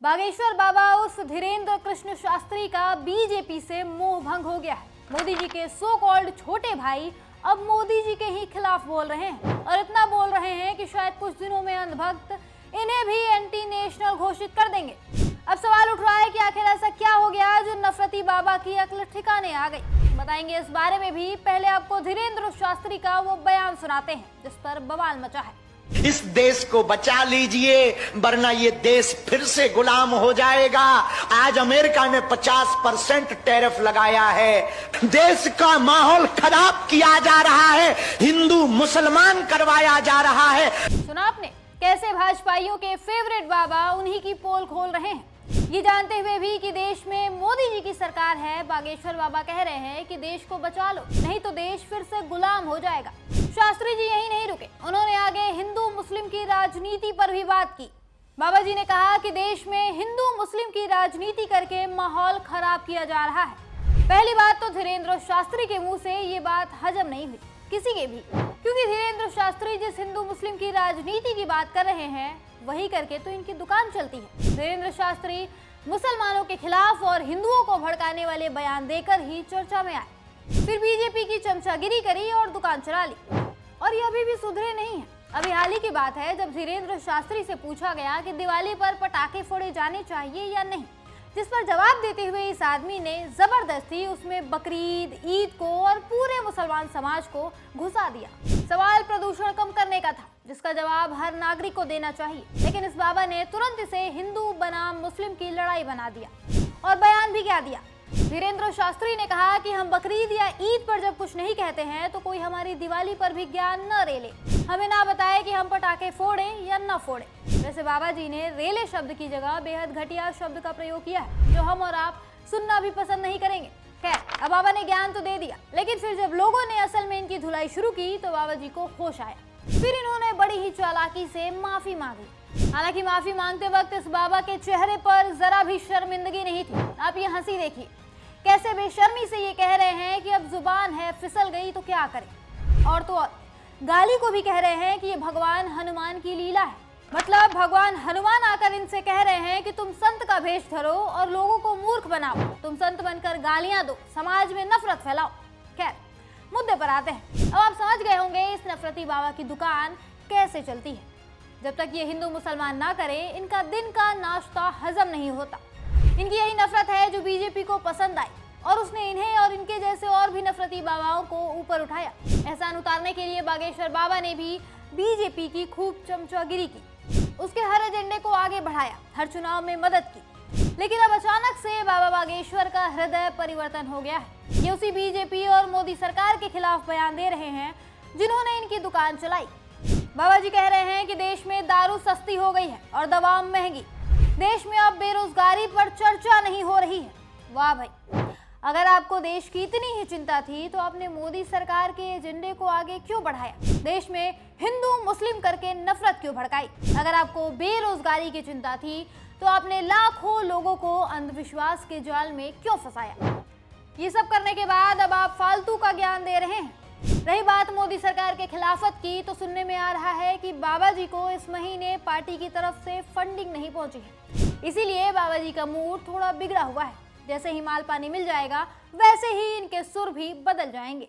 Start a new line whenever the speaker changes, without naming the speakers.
बागेश्वर बाबा उर्फ धीरेन्द्र कृष्ण शास्त्री का बीजेपी से मोह भंग हो गया है। मोदी जी के सो कॉल्ड छोटे भाई अब मोदी जी के ही खिलाफ बोल रहे हैं और इतना बोल रहे हैं कि शायद कुछ दिनों में अंधभक्त इन्हें भी एंटी नेशनल घोषित कर देंगे। अब सवाल उठ रहा है कि आखिर ऐसा क्या हो गया जो नफरती बाबा की अक्ल ठिकाने आ गई। बताएंगे इस बारे में भी। पहले आपको धीरेन्द्र शास्त्री का वो बयान सुनाते हैं जिस पर बवाल मचा है।
इस देश को बचा लीजिए वरना ये देश फिर से गुलाम हो जाएगा। आज अमेरिका ने 50% टैरिफ लगाया है। देश का माहौल खराब किया जा रहा है, हिंदू मुसलमान करवाया जा रहा है।
सुना आपने कैसे भाजपाइयों के फेवरेट बाबा उन्हीं की पोल खोल रहे हैं। ये जानते हुए भी कि देश में मोदी जी की सरकार है, बागेश्वर बाबा कह रहे हैं कि देश को बचा लो नहीं तो देश फिर से गुलाम हो जाएगा। शास्त्री जी यही नहीं रुके, उन्होंने आगे हिंदू मुस्लिम की राजनीति पर भी बात की। बाबा जी ने कहा कि देश में हिंदू मुस्लिम की राजनीति करके माहौल खराब किया जा रहा है। पहली बात तो धीरेन्द्र शास्त्री के मुंह से ये बात हजम नहीं हुई किसी के भी, क्योंकि धीरेन्द्र शास्त्री जिस हिंदू मुस्लिम की राजनीति की बात कर रहे हैं वही करके तो इनकी दुकान चलती है। धीरेन्द्र शास्त्री मुसलमानों के खिलाफ और हिंदुओं को भड़काने वाले बयान देकर ही चर्चा में आए, फिर बीजेपी की चमचागिरी करी और दुकान चला ली। और ये अभी भी सुधरे नहीं है। अभी हाल ही की बात है जब धीरेन्द्र शास्त्री से पूछा गया कि दिवाली पर पटाखे फोड़े जाने चाहिए या नहीं, जिस पर जवाब देते हुए इस आदमी ने जबरदस्ती उसमें बकरीद, ईद को और पूरे मुसलमान समाज को घुसा दिया। सवाल प्रदूषण कम करने का था जिसका जवाब हर नागरिक को देना चाहिए, लेकिन इस बाबा ने तुरंत इसे हिंदू बनाम मुस्लिम की लड़ाई बना दिया। और बयान भी क्या दिया। धीरेन्द्र शास्त्री ने कहा कि हम बकरीद या ईद पर जब कुछ नहीं कहते हैं तो कोई हमारी दिवाली पर भी ज्ञान न रेले, हमें ना बताए कि हम पटाखे फोड़ें या न फोड़ें। वैसे बाबा जी ने रेले शब्द की जगह बेहद घटिया शब्द का प्रयोग किया है जो हम और आप सुनना भी पसंद नहीं करेंगे। खैर, अब बाबा ने ज्ञान तो दे दिया, लेकिन फिर जब लोगों ने असल में इनकी धुलाई शुरू की तो बाबा जी को होश आया। फिर इन्होंने बड़ी ही चालाकी से माफी मांगी। हालांकि माफी मांगते वक्त इस बाबा के चेहरे पर जरा भी शर्मिंदगी नहीं थी। आप ये हंसी देखिए, कैसे बेशर्मी से ये कह रहे हैं कि अब जुबान है फिसल गई तो क्या करें। और तो और गाली को भी कह रहे हैं कि ये भगवान हनुमान की लीला है। मतलब भगवान हनुमान आकर इनसे कह रहे हैं कि तुम संत का भेष धरो और लोगों को मूर्ख बनाओ, तुम संत बनकर गालियां दो, समाज में नफरत फैलाओ। खैर, मुद्दे पर आते हैं। अब आप समझ गए होंगे इस नफरती बाबा की दुकान कैसे चलती है। जब तक ये हिंदू मुसलमान ना करें इनका दिन का नाश्ता हजम नहीं होता। इनकी यही नफरत है जो बीजेपी को पसंद आई और उसने इन्हें और इनके जैसे और भी नफरती बाबाओं को ऊपर उठाया। एहसान उतारने के लिए बागेश्वर बाबा ने भी बीजेपी की खूब चमचागिरी की, उसके हर एजेंडे को आगे बढ़ाया, हर चुनाव में मदद की। लेकिन अब अचानक से बाबा बागेश्वर का हृदय परिवर्तन हो गया है। ये उसी बीजेपी और मोदी सरकार के खिलाफ बयान दे रहे हैं जिन्होंने इनकी दुकान चलाई। बाबा जी कह रहे हैं कि देश में दारू सस्ती हो गई है और दवा महंगी। देश में अब बेरोजगारी पर चर्चा नहीं हो रही है। वाह भाई, अगर आपको देश की इतनी ही चिंता थी तो आपने मोदी सरकार के एजेंडे को आगे क्यों बढ़ाया? देश में हिंदू मुस्लिम करके नफरत क्यों भड़काई? अगर आपको बेरोजगारी की चिंता थी तो आपने लाखों लोगों को अंधविश्वास के जाल में क्यों फंसाया? ये सब करने के बाद अब आप फालतू का ज्ञान दे रहे हैं। रही बात मोदी सरकार के खिलाफत की, तो सुनने में आ रहा है कि बाबा जी को इस महीने पार्टी की तरफ से फंडिंग नहीं पहुंची है, इसीलिए बाबा जी का मूड थोड़ा बिगड़ा हुआ है। जैसे ही माल पानी मिल जाएगा वैसे ही इनके सुर भी बदल जाएंगे।